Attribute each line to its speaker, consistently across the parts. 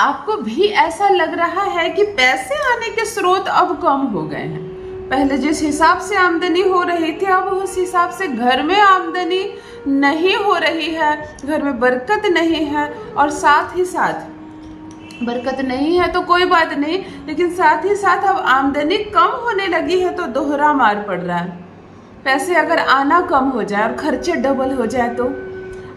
Speaker 1: आपको भी ऐसा लग रहा है कि पैसे आने के स्रोत अब कम हो गए हैं? पहले जिस हिसाब से आमदनी हो रही थी अब उस हिसाब से घर में आमदनी नहीं हो रही है, घर में बरकत नहीं है। और साथ ही साथ बरकत नहीं है तो कोई बात नहीं, लेकिन साथ ही साथ अब आमदनी कम होने लगी है तो दोहरा मार पड़ रहा है। पैसे अगर आना कम हो जाए और खर्चे डबल हो जाए तो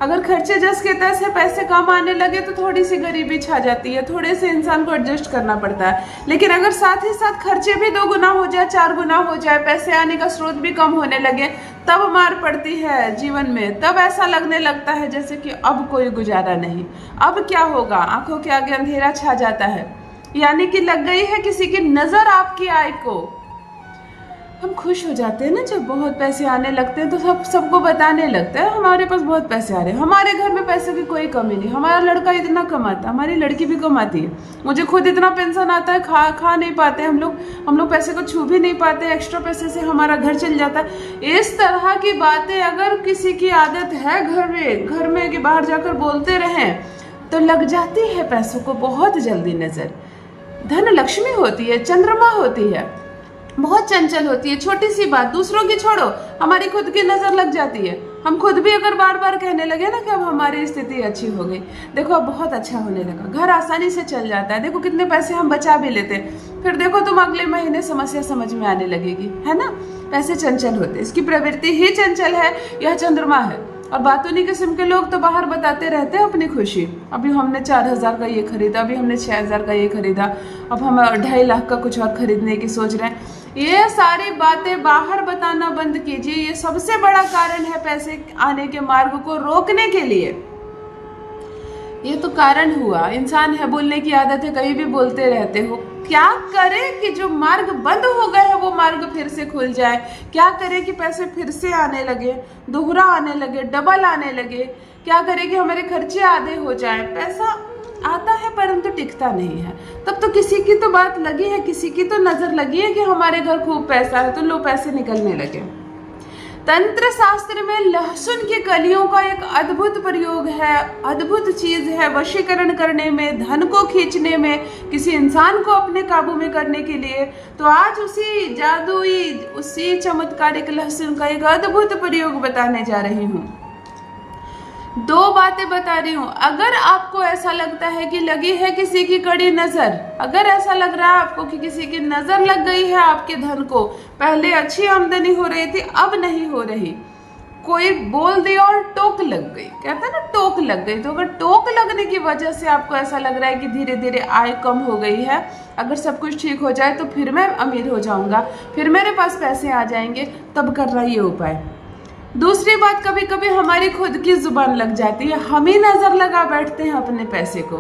Speaker 1: अगर खर्चे जस के तस है, पैसे कम आने लगे तो थोड़ी सी गरीबी छा जाती है, थोड़े से इंसान को एडजस्ट करना पड़ता है। लेकिन अगर साथ ही साथ खर्चे भी 2 गुना हो जाए, 4 गुना हो जाए, पैसे आने का स्रोत भी कम होने लगे, तब मार पड़ती है जीवन में। तब ऐसा लगने लगता है जैसे कि अब कोई गुजारा नहीं, अब क्या होगा, आंखों के आगे अंधेरा छा जाता है। यानी कि लग गई है किसी की नजर आपकी आय को। हम खुश हो जाते हैं ना जब बहुत पैसे आने लगते हैं, तो सबको बताने लगता है हमारे पास बहुत पैसे आ रहे हैं, हमारे घर में पैसे की कोई कमी नहीं, हमारा लड़का इतना कमाता है, हमारी लड़की भी कमाती है, मुझे खुद इतना पेंशन आता है, खा नहीं पाते हम लोग पैसे को छू भी नहीं पाते, एक्स्ट्रा पैसे से हमारा घर चल जाता है। इस तरह की बातें अगर किसी की आदत है घर में कि बाहर जाकर बोलते रहें तो लग जाती है पैसों को बहुत जल्दी नजर। धन लक्ष्मी होती है, चंद्रमा होती है, बहुत चंचल होती है। छोटी सी बात, दूसरों की छोड़ो, हमारी खुद की नजर लग जाती है। हम खुद भी अगर बार बार कहने लगे ना कि अब हमारी स्थिति अच्छी हो गई, देखो अब बहुत अच्छा होने लगा, घर आसानी से चल जाता है, देखो कितने पैसे हम बचा भी लेते हैं, फिर देखो तुम अगले महीने समस्या समझ में आने लगेगी, है ना। पैसे चंचल होते, इसकी प्रवृत्ति ही चंचल है, यह चंद्रमा है। और बातूनी किस्म के लोग तो बाहर बताते रहते हैं अपनी खुशी, अभी हमने 4,000 का ये खरीदा, अभी हमने 6,000 का ये खरीदा, अब हम 2.5 लाख का कुछ और खरीदने की सोच रहे हैं। ये सारी बातें बाहर बताना बंद कीजिए, ये सबसे बड़ा कारण है पैसे आने के मार्ग को रोकने के लिए। ये तो कारण हुआ, इंसान है, बोलने की आदत है, कहीं भी बोलते रहते हो। क्या करें कि जो मार्ग बंद हो गए हैं वो मार्ग फिर से खुल जाए? क्या करें कि पैसे फिर से आने लगे, दोहरा आने लगे, डबल आने लगे? क्या करें कि हमारे खर्चे आधे हो जाए? पैसा आता है परंतु टिकता नहीं है। तब तो किसी की तो बात लगी है, किसी की तो नजर लगी है कि हमारे घर खूब पैसा है, तो लो पैसे निकलने लगे। तंत्र शास्त्र में लहसुन की कलियों का एक अद्भुत प्रयोग है, अद्भुत चीज है वशीकरण करने में, धन को खींचने में, किसी इंसान को अपने काबू में करने के लिए। तो आज उसी जादुई, उसी चमत्कारिक लहसुन का एक अद्भुत प्रयोग बताने जा रही हूँ। 2 बातें बता रही हूँ। अगर आपको ऐसा लगता है कि लगी है किसी की कड़ी नजर, अगर ऐसा लग रहा है आपको कि किसी की नजर लग गई है आपके धन को, पहले अच्छी आमदनी हो रही थी अब नहीं हो रही, कोई बोल दिया और टोक लग गई, कहता है ना टोक लग गई, तो अगर टोक लगने की वजह से आपको ऐसा लग रहा है कि धीरे धीरे आय कम हो गई है, अगर सब कुछ ठीक हो जाए तो फिर मैं अमीर हो जाऊंगा, फिर मेरे पास पैसे आ जाएंगे, तब कर रहा ये उपाय। दूसरी बात, कभी कभी हमारी खुद की जुबान लग जाती है, हम ही नजर लगा बैठते हैं अपने पैसे को,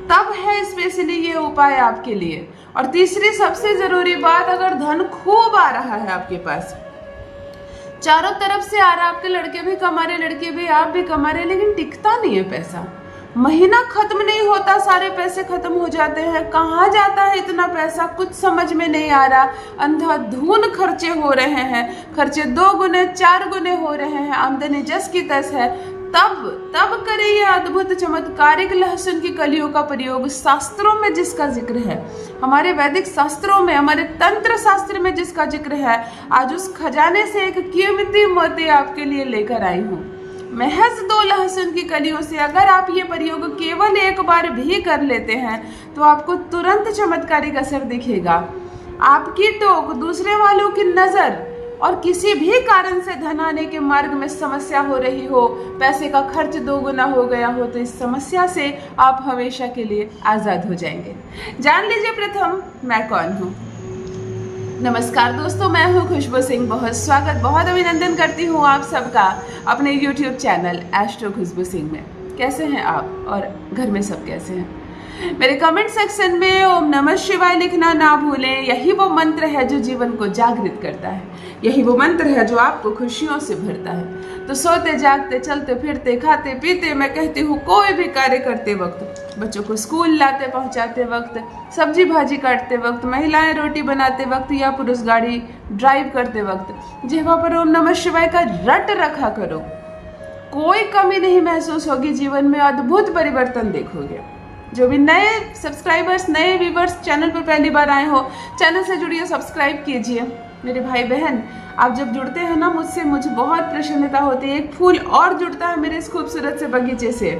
Speaker 1: तब है स्पेशली ये उपाय आपके लिए। और तीसरी सबसे जरूरी बात, अगर धन खूब आ रहा है आपके पास, चारों तरफ से आ रहा है, आपके लड़के भी कमा रहे, लड़के भी, आप भी कमा रहे, लेकिन टिकता नहीं है पैसा, महीना खत्म नहीं होता, सारे पैसे खत्म हो जाते हैं, कहाँ जाता है इतना पैसा कुछ समझ में नहीं आ रहा, अंधाधुंध खर्चे हो रहे हैं, खर्चे 2 गुने 4 गुने हो रहे हैं, आमदनी जस की तस है, तब करे ये अद्भुत चमत्कारिक लहसुन की कलियों का प्रयोग। शास्त्रों में जिसका जिक्र है, हमारे वैदिक शास्त्रों में, हमारे तंत्र शास्त्र में जिसका जिक्र है, आज उस खजाने से एक कीमती मोती आपके लिए लेकर आई हूँ। महज 2 लहसुन की कलियों से अगर आप ये प्रयोग केवल एक बार भी कर लेते हैं तो आपको तुरंत चमत्कारिक असर दिखेगा। आपकी टोक, दूसरे वालों की नजर और किसी भी कारण से धन आने के मार्ग में समस्या हो रही हो, पैसे का खर्च 2 गुना हो गया हो, तो इस समस्या से आप हमेशा के लिए आजाद हो जाएंगे। जान लीजिए प्रथम मैं कौन हूँ। नमस्कार दोस्तों, मैं हूँ खुशबू सिंह। बहुत स्वागत, बहुत अभिनंदन करती हूँ आप सबका अपने YouTube चैनल एस्ट्रो खुशबू सिंह में। कैसे हैं आप और घर में सब कैसे हैं? मेरे कमेंट सेक्शन में ओम नमः शिवाय लिखना ना भूलें। यही वो मंत्र है जो जीवन को जागृत करता है, यही वो मंत्र है जो आपको खुशियों से भरता है। तो सोते जागते, चलते फिरते, खाते पीते, मैं कहती हूँ कोई भी कार्य करते वक्त, बच्चों को स्कूल लाते पहुँचाते वक्त, सब्जी भाजी काटते वक्त, महिलाएं रोटी बनाते वक्त या पुरुष गाड़ी ड्राइव करते वक्त, जिह्वा पर ओम नमः शिवाय का रट रखा करो। कोई कमी नहीं महसूस होगी, जीवन में अद्भुत परिवर्तन देखोगे। जो भी नए सब्सक्राइबर्स, नए व्यूवर्स चैनल पर पहली बार आए हो, चैनल से जुड़िए, सब्सक्राइब कीजिए। मेरे भाई बहन, आप जब जुड़ते हैं ना मुझसे, मुझे बहुत प्रसन्नता होती है। एक फूल और जुड़ता है मेरे इस खूबसूरत से बगीचे से।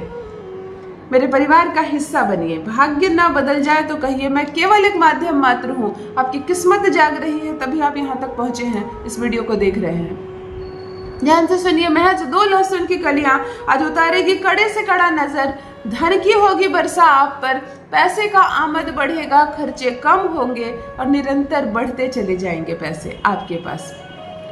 Speaker 1: मेरे परिवार का हिस्सा बनिए। भाग्य ना बदल जाए तो कहिए, मैं केवल एक माध्यम मात्र हूँ। आपकी किस्मत जाग रही है, तभी आप यहाँ तक पहुँचे हैं, इस वीडियो को देख रहे हैं। ध्यान से सुनिए। महज 2 लहसुन की कलियां आज उतारेगी कड़े से कड़ा नजर। धन की होगी वर्षा आप पर, पैसे का आमद बढ़ेगा, खर्चे कम होंगे और निरंतर बढ़ते चले जाएंगे पैसे आपके पास।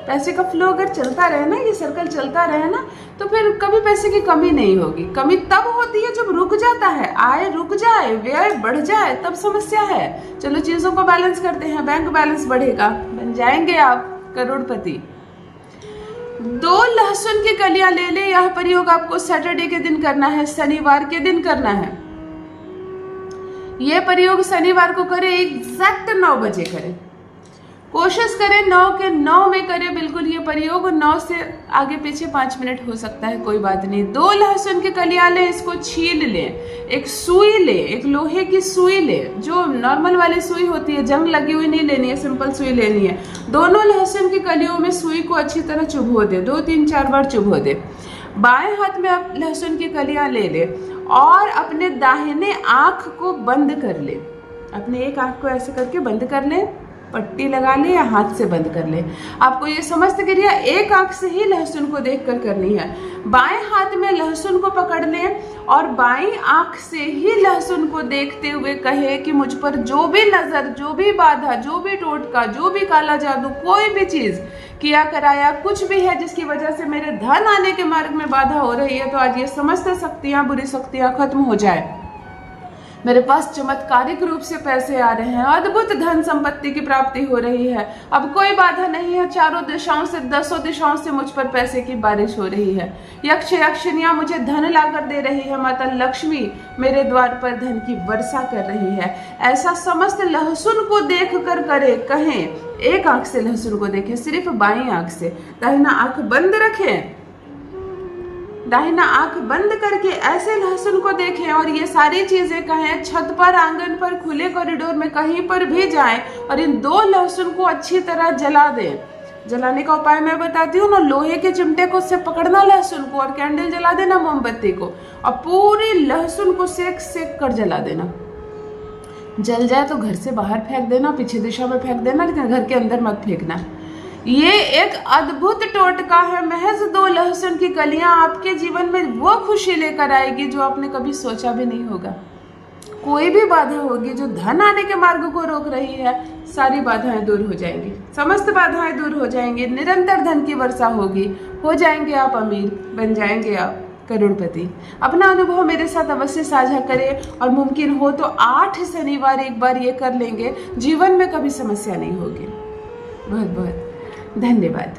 Speaker 1: पैसे का फ्लो अगर चलता रहे ना, ये सर्कल चलता रहे ना, तो फिर कभी पैसे की कमी नहीं होगी। कमी तब होती है जब रुक जाता है, आय रुक जाए, व्यय बढ़ जाए, तब समस्या है। चलो चीजों को बैलेंस करते हैं। बैंक बैलेंस बढ़ेगा, बन जाएंगे आप करोड़पति। 2 लहसुन की कलियां ले ले। यह प्रयोग आपको सैटरडे के दिन करना है, शनिवार के दिन करना है। यह प्रयोग शनिवार को करें, एग्जैक्ट 9 बजे करें। कोशिश करें 9 के 9 में करें बिल्कुल ये प्रयोग। 9 से आगे पीछे 5 मिनट हो सकता है, कोई बात नहीं। 2 लहसुन की कलियां लें, इसको छील लें। एक सुई ले, एक लोहे की सुई ले, जो नॉर्मल वाली सुई होती है, जंग लगी हुई नहीं लेनी है, सिंपल सुई लेनी है। दोनों लहसुन की कलियों में सुई को अच्छी तरह चुभो दे, 2, 3, 4 बार चुभो दे। बाएं हाथ में आप लहसुन की कलियां ले ले और अपने दाहिने आंख को बंद कर ले। अपने एक आंख को ऐसे करके बंद कर ले, पट्टी लगा ले या हाथ से बंद कर ले। आपको ये समस्त क्रिया एक आंख से ही लहसुन को देखकर करनी है। बाएं हाथ में लहसुन को पकड़ ले और बाईं आंख से ही लहसुन को देखते हुए कहे कि मुझ पर जो भी नजर, जो भी बाधा, जो भी टोटका, जो भी काला जादू, कोई भी चीज किया कराया, कुछ भी है जिसकी वजह से मेरे धन आने के मार्ग में बाधा हो रही है, तो आज ये समस्त शक्तियां, बुरी शक्तियां खत्म हो जाए। मेरे पास चमत्कारिक रूप से पैसे आ रहे हैं, अद्भुत धन संपत्ति की प्राप्ति हो रही है। अब कोई बाधा नहीं है, चारों दिशाओं से, 10 दिशाओं से मुझ पर पैसे की बारिश हो रही है। यक्ष यक्षिनियां मुझे धन लाकर दे रही है, माता लक्ष्मी मेरे द्वार पर धन की वर्षा कर रही है। ऐसा समस्त लहसुन को देख कर करे, कहें। एक आंख से लहसुन को देखें, सिर्फ बाईं आंख से। दाहिना आंख बंद रखें, दाहिना आंख बंद करके ऐसे लहसुन को देखें और ये सारी चीजें कहें। छत पर, आंगन पर, खुले कॉरिडोर में, कहीं पर भी जाएं और इन 2 लहसुन को अच्छी तरह जला दें। जलाने का उपाय मैं बताती हूँ ना। लोहे के चिमटे को उससे पकड़ना लहसुन को और कैंडल जला देना, मोमबत्ती को, और पूरी लहसुन को सेक सेक कर जला देना। जल जाए तो घर से बाहर फेंक देना, पीछे दिशा में फेंक देना, लेकिन घर के अंदर मत फेंकना। ये एक अद्भुत टोटका है। महज 2 लहसुन की कलियां आपके जीवन में वो खुशी लेकर आएगी जो आपने कभी सोचा भी नहीं होगा। कोई भी बाधा होगी जो धन आने के मार्ग को रोक रही है, सारी बाधाएं दूर हो जाएंगी, समस्त बाधाएं दूर हो जाएंगी, निरंतर धन की वर्षा होगी। हो जाएंगे आप अमीर, बन जाएंगे आप करोड़पति। अपना अनुभव मेरे साथ अवश्य साझा करें और मुमकिन हो तो 8 शनिवार एक बार ये कर लेंगे, जीवन में कभी समस्या नहीं होगी। बहुत बहुत धन्यवाद।